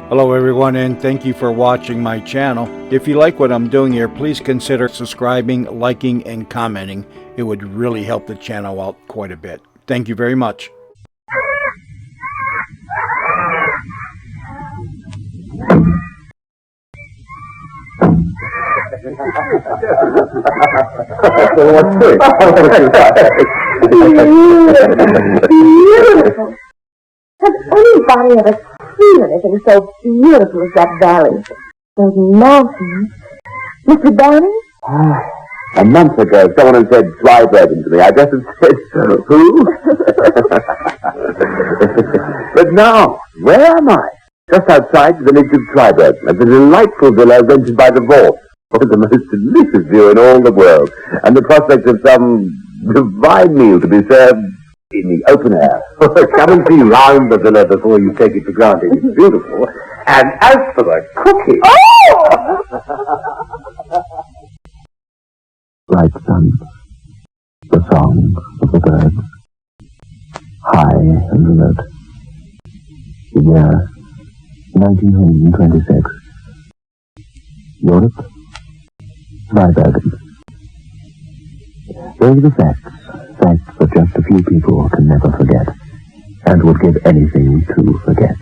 Hello everyone, and thank you for watching my channel. If you like what I'm doing here, please consider subscribing, liking, and commenting. It would really help the channel out quite a bit. Thank you very much. Beautiful. Has anybody ever seen anything so beautiful as that valley? Those mountains. Mr. Downing? A month ago, someone had said Zweibergen to me. I just had said, who? But now, where am I? Just outside the village of Zweibergen, at the delightful villa rented by the Vault. Oh, the most delicious view in all the world, and the prospect of some divine meal to be served in the open air. Come and see round the villa before you take it for granted. It's beautiful. And as for the cooking... Oh! Bright sun, the song of the birds, high and alert. The year 1926. Europe, Zweibergen. Those are the facts that just a few people can never forget, and would give anything to forget.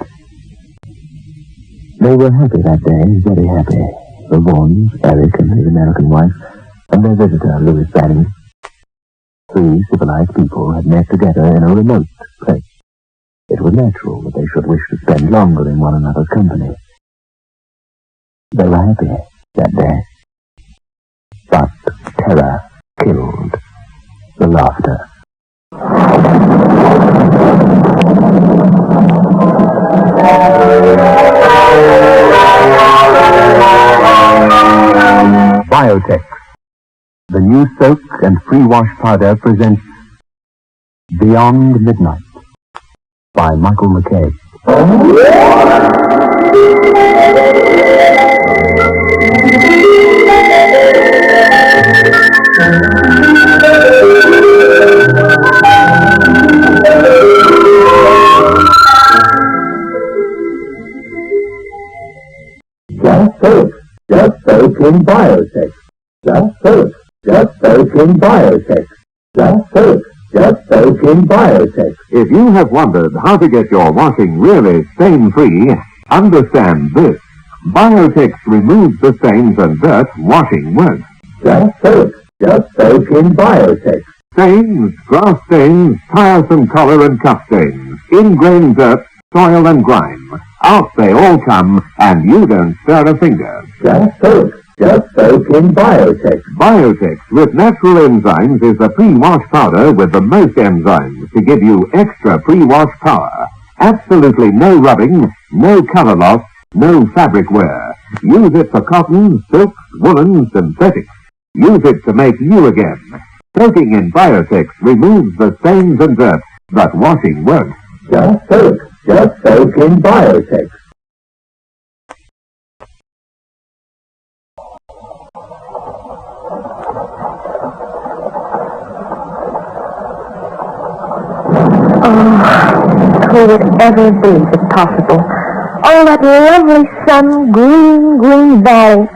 They were happy that day, very happy. The Vaughns, Eric and his American wife, and their visitor, Louis Banning. Three civilized people had met together in a remote place. It was natural that they should wish to spend longer in one another's company. They were happy that day. But terror killed the laughter. Biotex, the new soak and free wash powder, presents Beyond Midnight by Michael McKay. Just soak in Biotex. Just soak in Biotex. Just soak in Biotex. If you have wondered how to get your washing really stain-free, understand this. Biotex removes the stains and dirt washing won't. Just soak in Biotex. Stains, grass stains, tiresome collar and cuff stains, ingrain dirt, soil and grime. Out they all come, and you don't stir a finger. Just soak in Biotex. Biotex with natural enzymes is the pre-wash powder with the most enzymes to give you extra pre-wash power. Absolutely no rubbing, no color loss, no fabric wear. Use it for cotton, silks, woolen, synthetics. Use it to make you again. Soaking in Biotex removes the stains and dirt, but washing won't. Just soak in Biotex. Who would ever believe it possible? All that lovely sun, green valley.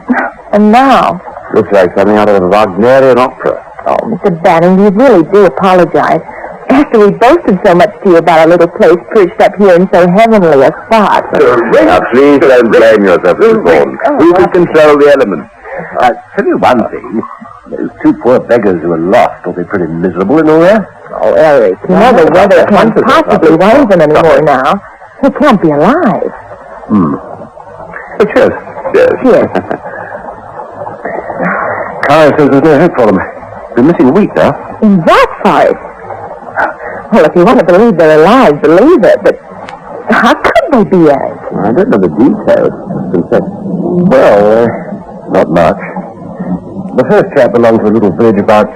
And now... Looks like something out of a Wagnerian opera. Oh, Mr. Banning, you really do apologize. After we boasted so much to you about our little place perched up here in so heavenly a spot. Now, please don't blame yourself, Mr. Vaughan. We can control the elements. I'll tell you one thing. Those two poor beggars who were lost will be pretty miserable in all that. Oh, Eric, you know the weather can't possibly raise them anymore now. They can't be alive. Cheers. Cheers. Kyle says there's no hope for them. They're missing a week now. In that forest? Well, if you want to believe they're alive, believe it, but how could they be, Eric? I don't know the details. Well, not much. The first chap belonged to a little village about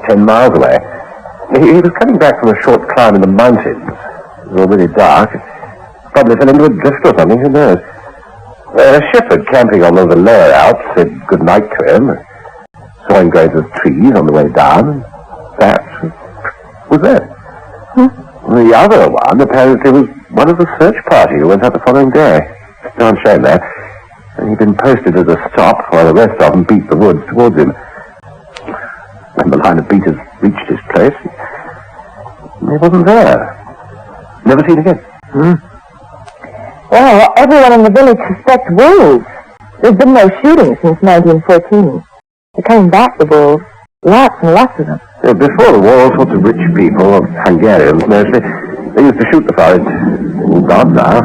10 miles away. He was coming back from a short climb in the mountains. It was already dark. Probably fell into a drift or something, who knows. A shepherd camping on one of the lower Alps said good night to him. Saw him going to the trees on the way down. That was it. The other one apparently was one of the search party who went out the following day. Darn shame that. And he'd been posted as a stop while the rest of them beat the woods towards him. When the line of beaters reached his place, he wasn't there. Never seen again. Well, everyone in the village suspects wolves. There's been no shooting since 1914. They're coming back, the wolves. Lots and lots of them. Before the war, all sorts of rich people, Hungarians mostly, they used to shoot the forest. Oh, God, now.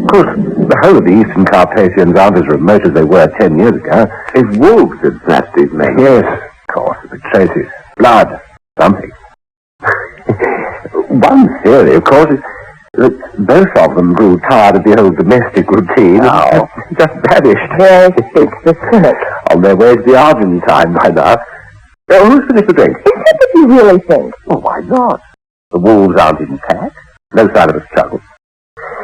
Of course, the whole of the Eastern Carpathians aren't as remote as they were 10 years ago. If wolves had blasted me. Yes, of course, the traces. Blood. Something. One theory, of course, is that both of them grew tired of the old domestic routine and just vanished. Yes, it's the cynic. On their way to the Argentine by now. Who's finished the drink? Is that what you really think? Well, why not? The wolves aren't intact. No sign of a struggle.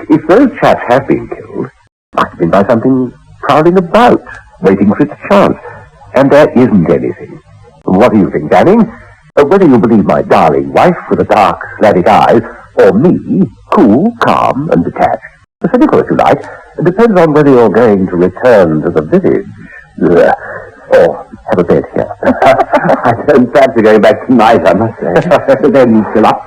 If those chaps have been killed, it might have been by something prowling about, waiting for its chance. And there isn't anything. What do you think, Danning? Whether you believe my darling wife with the dark, Slavic eyes, or me, cool, calm, and detached, cynical if you like, depends on whether you're going to return to the village. Or have a bed here. I don't fancy going back tonight, I must say. Then, Philip.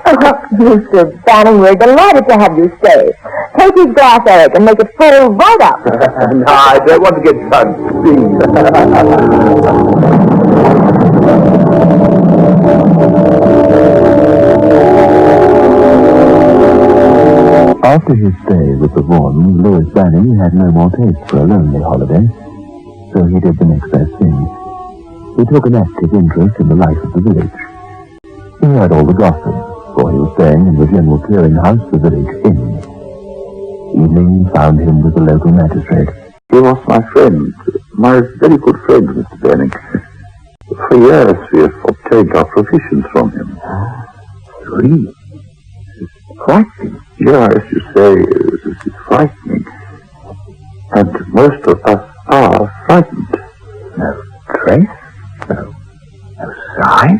Mr. Banning, we're delighted to have you stay. Take his glass, Eric, and make it full right up. No, I don't want to get drunk, please. After his stay with the Vaughans, Louis Banning had no more taste for a lonely holiday, so he did the next best thing. He took an active interest in the life of the village. He heard all the gossip, for he was staying in the general clearing house, the village inn. Evening found him with the local magistrate. He was my friend, my very good friend, Mr. Banning. For years we have obtained our provisions from him. 3? It's frightening. Yeah, as you say, this is frightening. And most of us are frightened. No trace? No sign?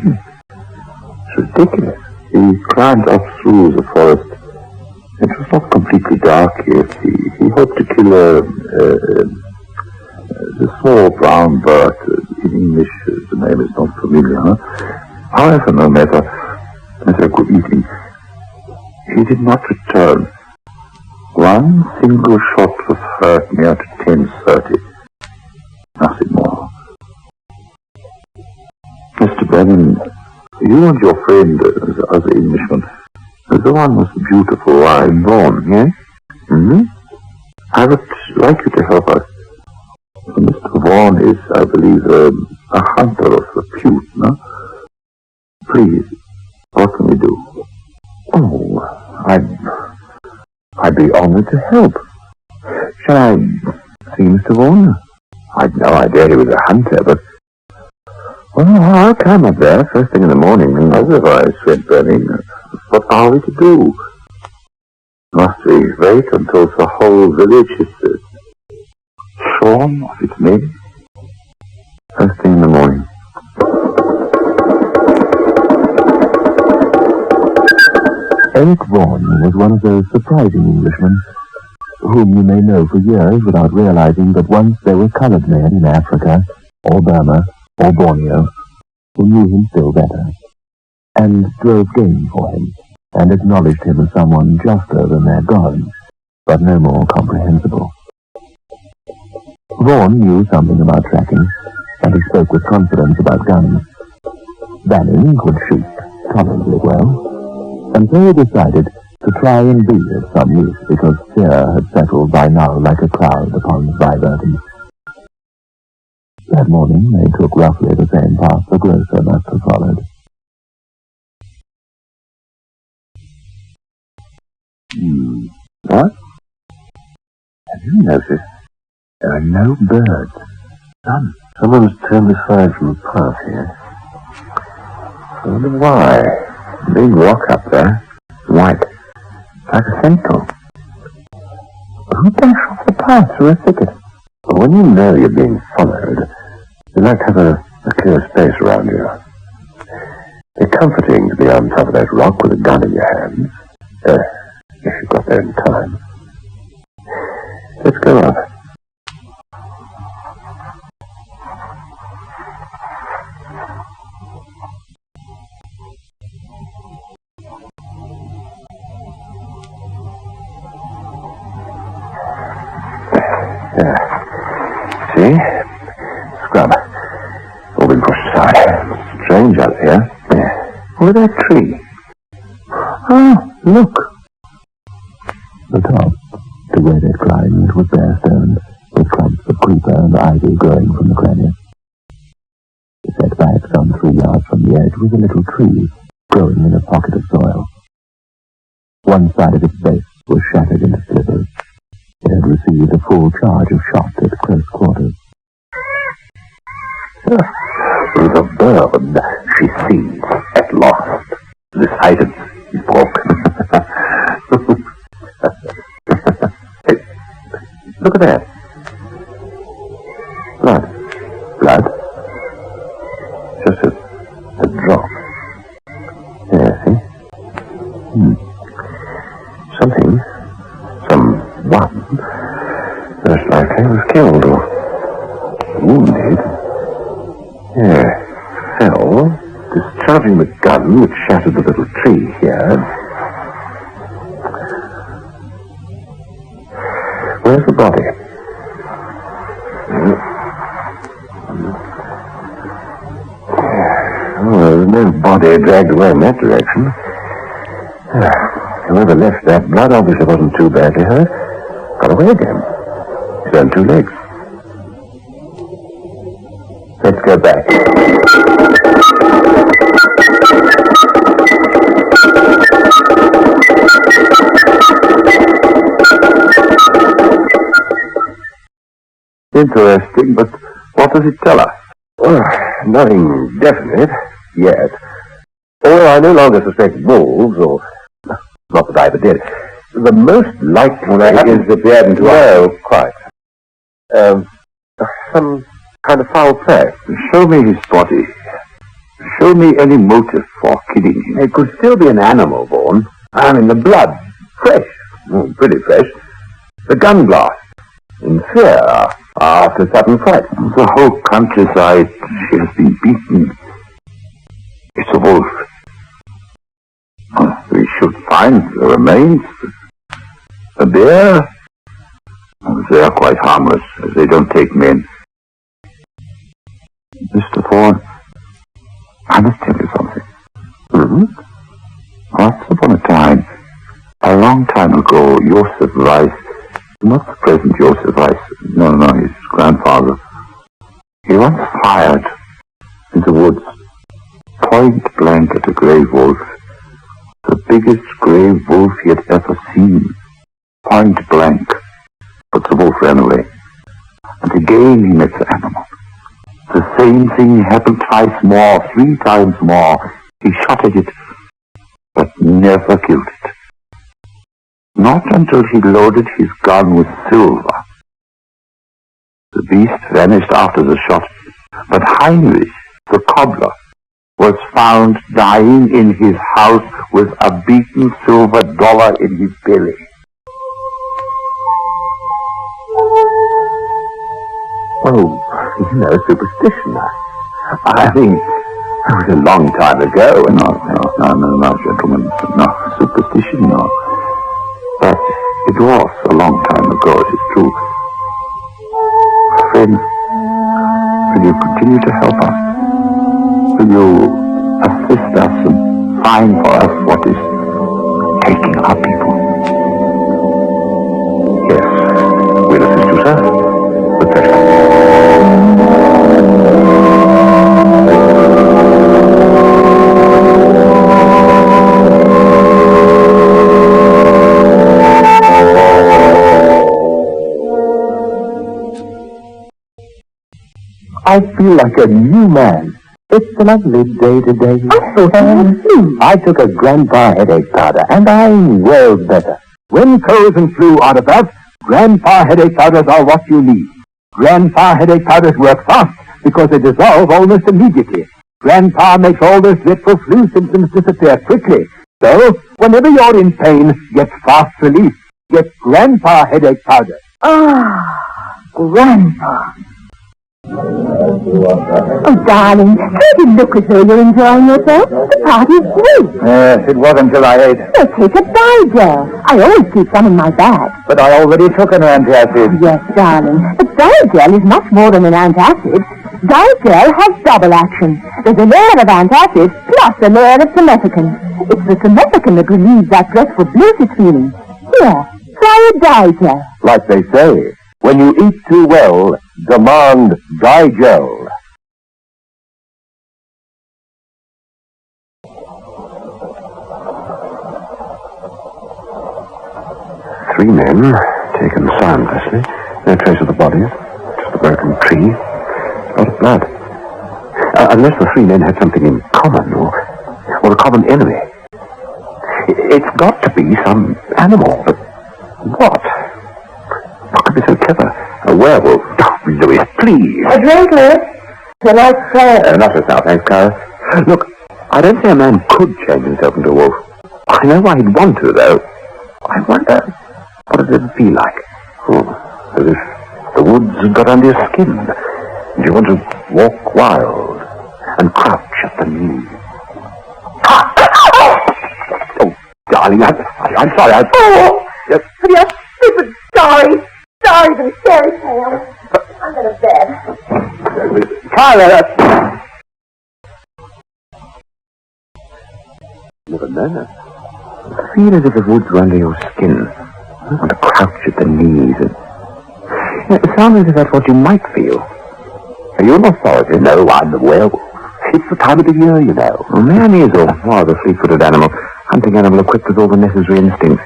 It's ridiculous. He climbed up through the forest. It was not completely dark yet. He hoped to kill the small brown bird. In English, the name is not familiar. However, no matter. As I could eat him. He did not return. One single shot was heard near to 10:30. Nothing more. Mr. Banning, you and your friend, the other Englishman, the one with the beautiful wife, Vaughan, yes? I would like you to help us. Mr. Vaughan is, I believe, a hunter of repute, no? Please, what can we do? Oh, I'd be honored to help. Shall I see Mr. Vaughan? I'd no idea he was a hunter, but... Well, I'll climb up there first thing in the morning, and otherwise, said Banning, what are we to do? Must we wait until the whole village is shorn of its men? First thing in the morning. Eric Vaughan was one of those surprising Englishmen, whom you may know for years without realizing that once there were colored men in Africa, or Burma, or Borneo, who knew him still better, and drove game for him, and acknowledged him as someone juster than their gods, but no more comprehensible. Vaughan knew something about tracking, and he spoke with confidence about guns. Banning could shoot tolerably well, and so he decided to try and be of some use, because fear had settled by now like a cloud upon Viverton. That morning they took roughly the same path the grocer must have followed. What? Have you noticed? There are no birds. None. Someone's turned aside from the path here. I wonder why. Big rock up there. White. Like a sentinel. Who dashed off the path through a thicket? Well, when you know you're being followed, you like to have a clear space around you. It's comforting to be on top of that rock with a gun in your hands. If you got there in time. Let's go up. See? Scrub. All been pushed aside. Strange out here. Look at that tree. Oh, look. The top, to where they climbed, was bare stone, with clumps of creeper and ivy growing from the cranny. Set back some 3 yards from the edge was a little tree, growing in a pocket of soil. One side of its base was shattered into slivers. It had received a full charge of shot at close quarters. The bird she sees at last. The silence is broken. Hey, look at that. Blood. Blood? Just a drop. Yeah, see? Something. Someone. Most likely was killed or wounded. Yeah, fell, discharging the gun which shattered the little tree here. Where's the body? Oh, there's no body dragged away in that direction. Whoever left that blood obviously wasn't too badly hurt. Got away again. He's on 2 legs. Let's go back. Interesting, but what does it tell us? Nothing definite yet. Although I no longer suspect wolves, or not that I ever did. The most likely is that they hadn't. No, quite. Some kind of foul play. Show me his body. Show me any motive for killing him. It could still be an animal born. I mean, the blood, fresh, pretty fresh. The gun blast, in fear, after sudden fright. The whole countryside, she has been beaten. It's a wolf. We should find the remains. A bear? They are quite harmless, as they don't take men. Mr. Thorne, I must tell you something. Once upon a time, a long time ago, Joseph Weiss, not the present Joseph Weiss, no, his grandfather, he once fired in the woods, point blank at a grey wolf, the biggest grey wolf he had ever seen, point blank, but the wolf ran away. And again he met the animal. The same thing happened twice more, 3 times more. He shot at it, but never killed it. Not until he loaded his gun with silver. The beast vanished after the shot, but Heinrich, the cobbler, was found dying in his house with a beaten silver dollar in his belly. Oh, superstition. I mean, it was a long time ago. No, gentlemen. No, superstition, no. But it was a long time ago, it is true. Friends, will you continue to help us? Will you assist us and find for us what is taking our people? Yes, we'll assist you, sir. With pleasure. I feel like a new man. It's a lovely day today. I took a Grandpa headache powder, and I'm well better. When colds and flu are the best, Grandpa headache powders are what you need. Grandpa headache powders work fast because they dissolve almost immediately. Grandpa makes all those dreadful flu symptoms disappear quickly. So, whenever you're in pain, get fast relief. Get Grandpa headache powder. Ah, Grandpa. Oh, darling, don't you look as though you're enjoying yourself? The party's great. Yes, it was until I ate. Well, take a Digel. I always keep some in my bag. But I already took an antacid. Yes, darling. But Digel is much more than an antacid. Digel has double action. There's a layer of antacid plus a layer of simethicone. It's the simethicone that relieves that dreadful bloated feeling. Here, try a Digel. Like they say, when you eat too well, demand Digel. 3 men, taken soundlessly. No trace of the bodies, just the broken tree. A lot of blood. Unless the 3 men had something in common, or a common enemy. It's got to be some animal, but what? What could be so clever? A werewolf? Oh, Louis, please. A drink, Louis. Can I say? Not just now, thanks, Cara. Look, I don't say a man could change himself into a wolf. I know why he'd want to, though. I wonder, what does it feel like? Oh, as if the woods had got under your skin, and you want to walk wild and crouch at the knee. Oh, darling, I'm sorry. Oh, Yes. you're stupid, sorry. Sorry for the fairy tale. I'm going to bed. Cara! Never know. I feel as if the woods were under your skin. I want to crouch at the knees. It sounds as if that's what you might feel. Are you an authority? No, I'm the werewolf. It's the time of the year, you know. A man is a rather fleet-footed animal. Hunting animal equipped with all the necessary instincts.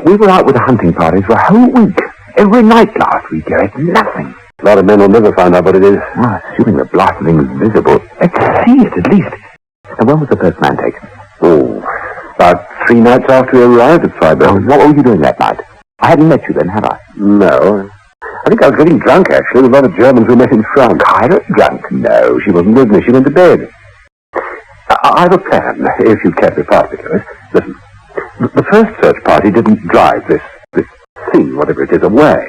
We were out with the hunting parties for a whole week. Every night last week, Eric. Nothing. A lot of men will never find out what it is. Well, assuming the blasted thing is visible. Let's see it, at least. And when was the first man taken? Oh, about 3 nights after we arrived at Freiburg. What were you doing that night? I hadn't met you then, had I? No. I think I was getting drunk, actually, with a lot of Germans we met in France. Kyra? Drunk? No, she wasn't with me. She went to bed. I have a plan, if you'd care to be part of it, Louis. Listen, the first search party didn't drive this thing, whatever it is, away.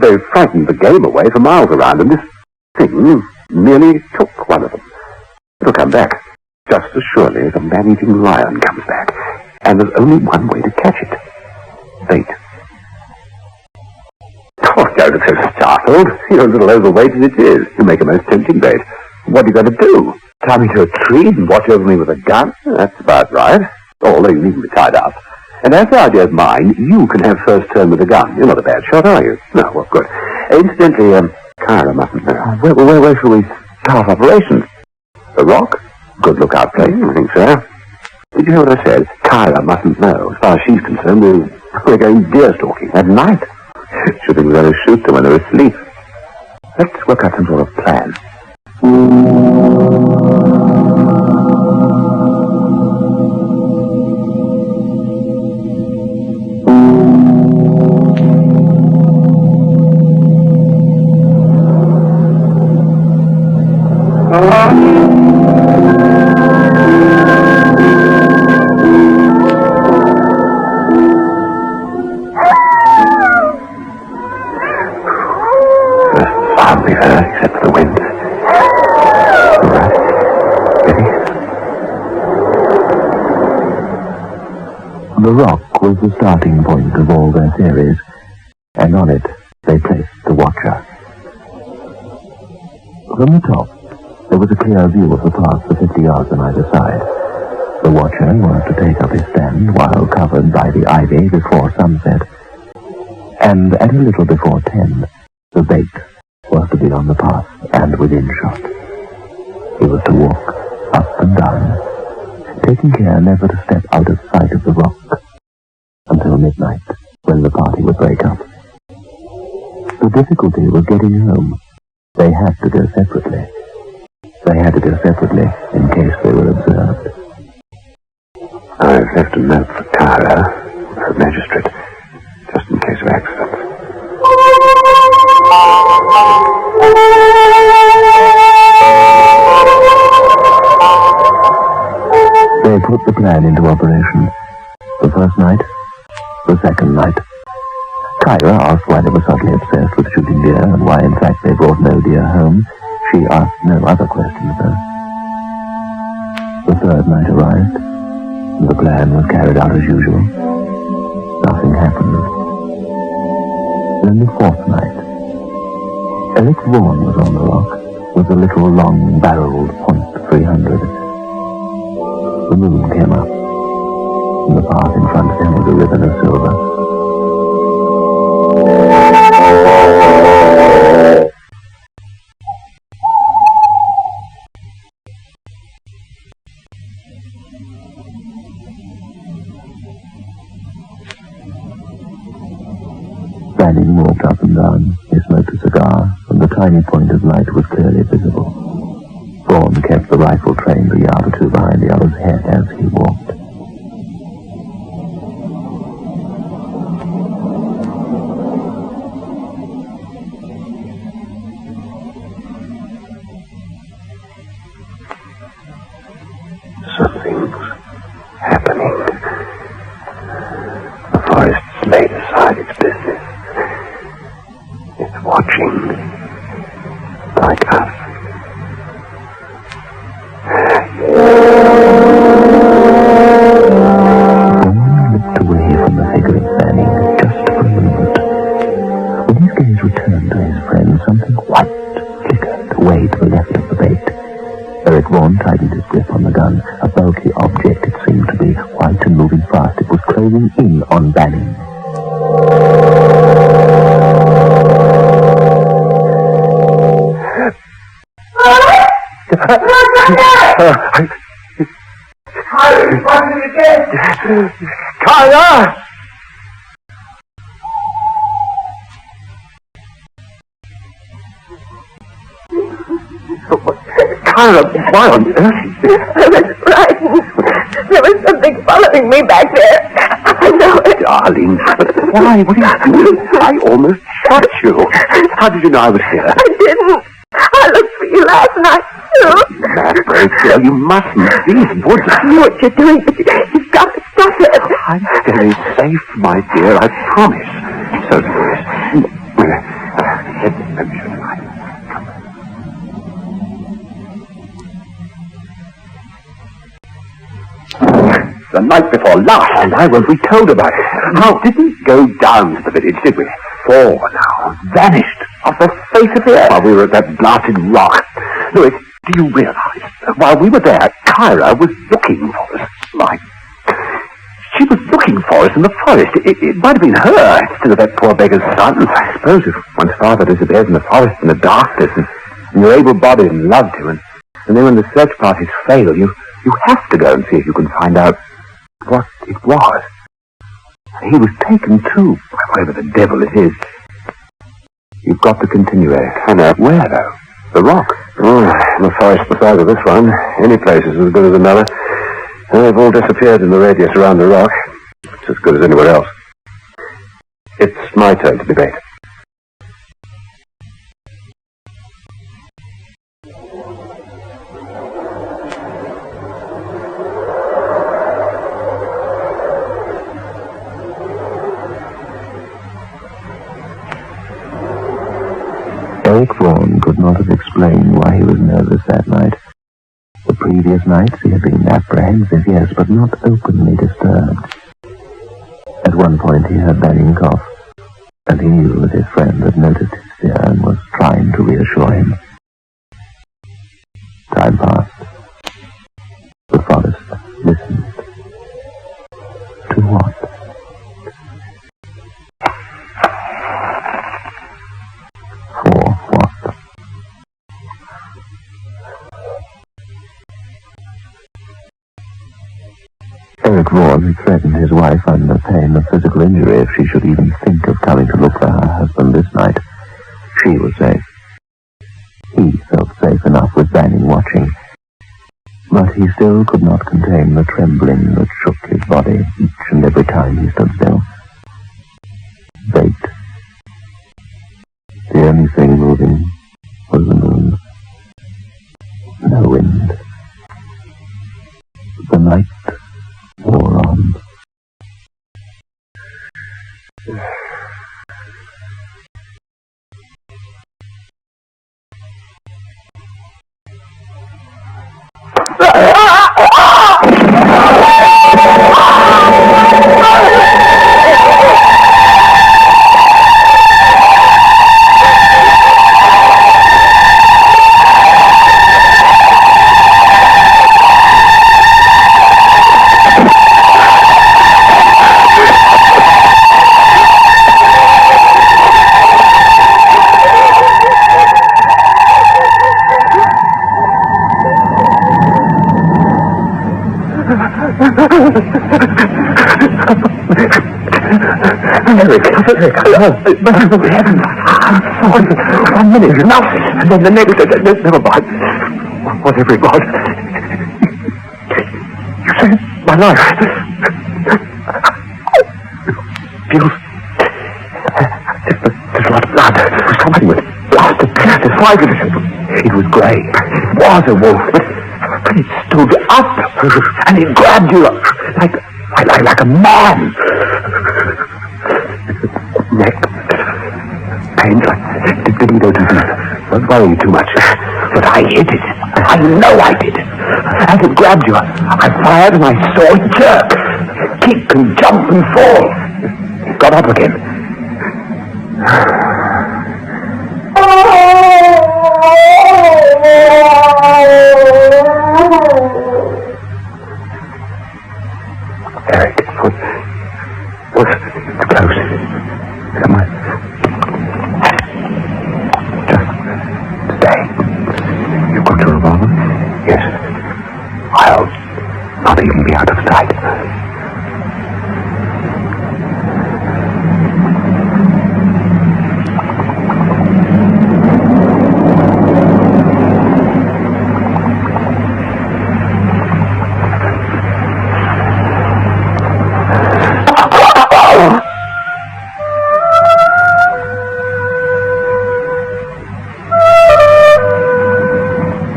They frightened the game away for miles around, and this thing merely took one of them. It'll come back, just as surely as a man-eating lion comes back. And there's only one way to catch it. Bait. Oh, don't look so startled. You're a little overweight as it is. You make a most tempting bait. What are you going to do? Tie me to a tree and watch over me with a gun? That's about right. Although you needn't be tied up. And as the idea's mine, you can have first turn with the gun. You're not a bad shot, are you? No, well, good. Incidentally, Kyra mustn't know. Where shall we start operations? The Rock? Good lookout place, I think so. Did you hear what I said? Kyra mustn't know. As far as she's concerned, we're going deer stalking at night. Should think we're going to shoot them when they're asleep. Let's work out some sort of plan. Hardly heard except for the wind. All right. Ready? The rock was the starting point of all their theories, and on it they placed the Watcher. From the top, there was a clear view of the path for 50 yards on either side. The Watcher was to take up his stand while covered by the ivy before sunset, and at a little before 10, the bait was to be on the path and within shot. He was to walk up and down, taking care never to step out of sight of the rock until midnight, when the party would break up. The difficulty was getting home. They had to go separately. They had to go separately in case they were observed. I've left a note for Kyra, the magistrate, just in case of accidents. They put the plan into operation. The first night, the second night, Kyra asked why they were suddenly obsessed with shooting deer, and why in fact they brought no deer home. She asked no other questions, though. The third night arrived, and the plan was carried out as usual. Nothing happened. Then the fourth night, Eric Vaughan was on the rock with a little long-barreled .300. The moon came up, and the path in front of him was a ribbon of silver. Banning walked up and down. He smoked a cigar, and the tiny point of light was clearly visible. Vaughan kept the rifle trained a yard or two behind the other's head as he walked. Something's happening. The forest's laid aside its business. It's watching, like us. Vaughan looked away from the figure of Banning just for a moment. When his gaze returned to his friend, something white flickered away to the left of the bait. Eric Vaughan tightened his grip on the gun. A bulky object it seemed to be, white and moving fast. It was closing in on Banning. Kyra! Kyra, why on earth? I was frightened. There was something following me back there. I know it. Darling, but why? What are you doing? I almost shot you. How did you know I was here? I didn't. I looked for you last night, too. Mad brave girl, you mustn't. These woods. I know what you're doing, but you've got to stop it. I'm very safe, my dear, I promise. So, let me show you. The night before last, and I won't be told about it. Now, didn't go down to the village, did we? 4 now. Vanished off the face of the earth while we were at that blasted rock. Louis, do you realize that while we were there, Kyra was looking for us? She was looking for us in the forest. It might have been her instead of that poor beggar's son. I suppose if one's father disappears in the forest in the darkness, and you're able-bodied and loved him, and then when the search parties fail, you have to go and see if you can find out what it was. He was taken too, whatever the devil it is. You've got to continue, Eric. I know. Where, though? The rock. Oh, in the forest the size of this one. Any place is as good as another. And they've all disappeared in the radius around the rock. It's as good as anywhere else. It's my turn to debate. Eric Vaughan could not have explained why he was nervous that night. The previous nights he had been apprehensive, yes, but not openly disturbed. At one point he heard Banning cough, and he knew that his friend had noticed his fear and was trying to reassure him. Time passed. The forest listened. To what? For what? Eric Vaughan had threatened his wife under pain of physical injury if she should even think of coming to look for her husband this night. She was safe. He felt safe enough with Banning watching, but he still could not contain the trembling that shook his body each and every time he stood still. Fate. The only thing moving was the moon. No wind. The night wore on. Eric, merciful heavens, I'm sorry. 1 minute, nothing, and then the next, never mind. Whatever it was. You saved my life. Feels... There's a lot of blood. Somebody with blood. There's flies in it. It was grey. It was a wolf, but it stood up, and it grabbed you like a man. Neck. Pains like... Didn't go too deep. Don't worry you too much. But I hit it. I know I did. As it grabbed you, I fired and I saw it jerk, kick and jump and fall. It got up again. Eric, was close. Come on. Just stay. You've got your revolver? Yes. I'll not even be out of sight.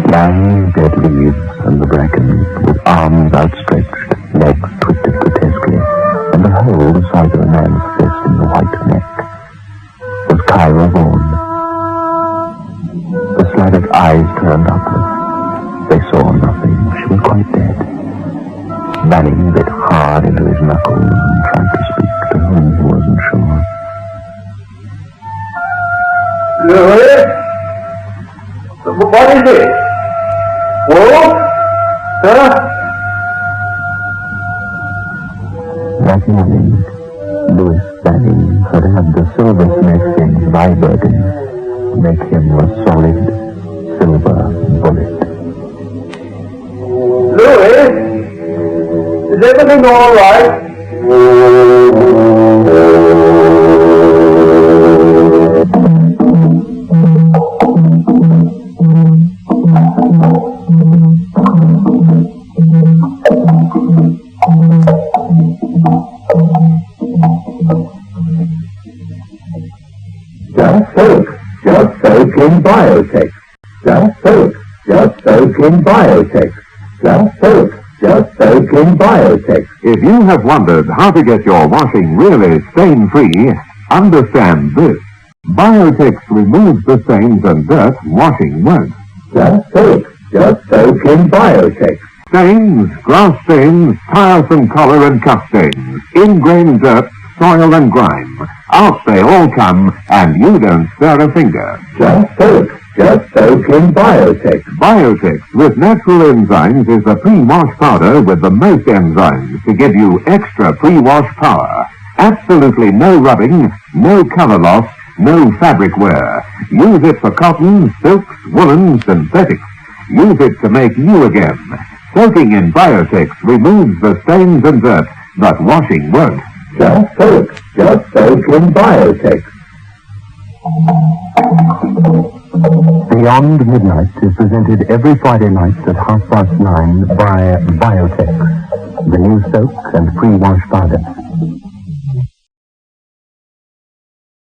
Lying dead leaves on the bracken, with arms outstretched, legs twisted grotesquely, and the whole size of a man's fist in the white neck, was Kyra Vaughan. The slatted eyes turned upward. They saw nothing. She was quite dead. Manning bit hard into his knuckles and tried to speak to whom he wasn't sure. Louis? What is it? Wolf? Sir? That evening, Louis Banning had had the silversmith in Vibergen make him a solid silver bullet. Louis? Is everything all right? Just soak in Biotech. Just soak in Biotech. Just soak in Biotech. If you have wondered how to get your washing really stain-free, understand this. Biotex removes the stains and dirt washing won't. Just soak in Biotech. Stains, grass stains, tiresome collar and cuff stains, ingrained dirt, soil and grime. Out they all come, and you don't stir a finger. Just soak in Biotech. Biotex with natural enzymes is the pre-wash powder with the most enzymes to give you extra pre-wash power. Absolutely no rubbing, no color loss, no fabric wear. Use it for cotton, silks, woolen, synthetics. Use it to make new again. Soaking in Biotex removes the stains and dirt, but washing won't. Just soak in Biotech. Beyond Midnight is presented every Friday night at 9:30 by Biotex, the new soap and pre-wash powder.